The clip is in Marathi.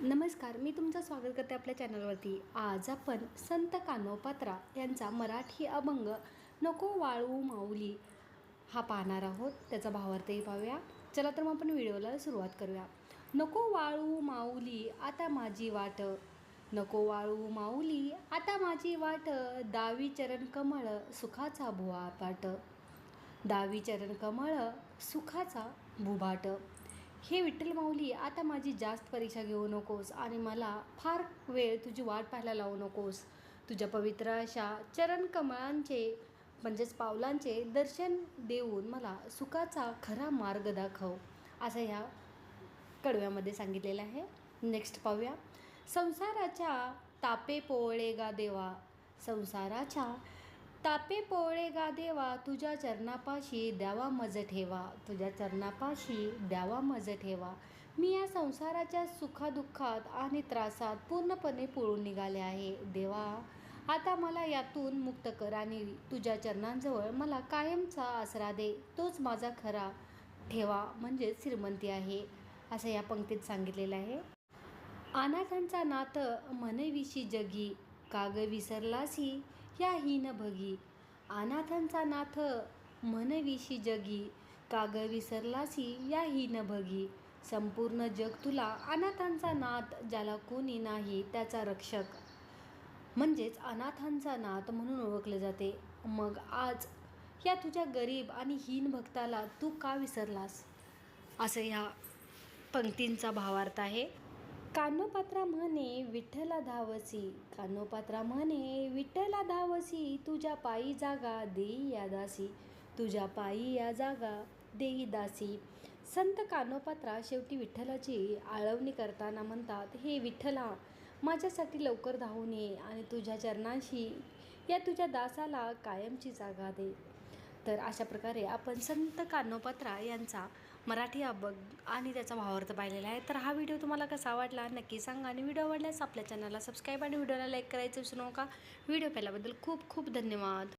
नमस्कार, मी तुमचं स्वागत करते आपल्या चॅनलवरती. आज आपण संत कान्होपात्रा यांचा मराठी अभंग नको वाळू माऊली हा पाहणार आहोत. त्याचा भावार्थही पाहूया. चला तर मग आपण व्हिडिओला सुरुवात करूया. नको वाळू माऊली आता माझी वाट, नको वाळू माऊली आता माझी वाट, दावी चरण कमळ सुखाचा भुवा पाट, दावी चरण कमळ सुखाचा भुभाट. हे विठ्ठल माऊली आता माझी जास्त परीक्षा घेऊ नकोस आणि मला फार वेळ तुझी वाट पाहायला लावू नकोस. तुझ्या पवित्र अशा चरण कमळांचे म्हणजेच पावलांचे दर्शन देऊन मला सुखाचा खरा मार्ग दाखव, असं ह्या कडव्यामध्ये सांगितलेलं आहे. नेक्स्ट पाहूया. संसाराच्या तापे पोवळे गा देवा, संसाराच्या तापे पोवळे गा देवा, तुझ्या चरणापाशी द्यावा मज ठेवा, तुझ्या चरणापाशी द्यावा मज ठेवा. मी या संसाराच्या सुखादुःखात आणि त्रासात पूर्णपणे पोळून निघाले आहे. देवा, आता मला यातून मुक्त कर आणि तुझ्या चरणांजवळ मला कायमचा आसरा दे. तोच माझा खरा ठेवा म्हणजेच श्रीमंती आहे, असं या पंक्तीत सांगितलेलं आहे. अनाथांचा नाथ म्हणविशी जगी, काग विसरलासी या हीन भगी. अनाथांचा नाथ म्हणविशी जगी, काग विसरलासी या हीन भगी. संपूर्ण जग तुला अनाथांचा नाथ, ज्याला कोणी नाही त्याचा रक्षक, म्हणजेच अनाथांचा नाथ म्हणून ओळखले जाते. मग आज या तुझ्या गरीब आणि हीन भक्ताला तू का विसरलास, असं ह्या पंक्तींचा भावार्थ आहे. कान्होपात्रा म्हणे विठ्ठला धावसी, कान्होपात्रा म्हणे विठ्ठला धावसी, तुझ्या पायी जागा देई या दासी, तुझ्या पायी या जागा देई दासी. संत कान्होपात्रा शेवटी विठ्ठलाची आळवणी करताना म्हणतात, हे विठ्ठला, माझ्यासाठी लवकर धावून ये आणि तुझ्या चरणांशी या तुझ्या दासाला कायमची जागा दे. तर अशा प्रकारे आपण संत कान्होपात्रा यांचा मराठी अभंग आणि त्याचा भावार्थ पाहिलेला आहे. तर हा व्हिडिओ तुम्हाला कसा आवडला नक्की सांगा आणि व्हिडिओ आवडल्यास आपल्या चॅनलला सबस्क्राईब आणि व्हिडिओला लाईक करायचं विसरू नका. व्हिडिओ पाहिल्याबद्दल खूप खूप धन्यवाद.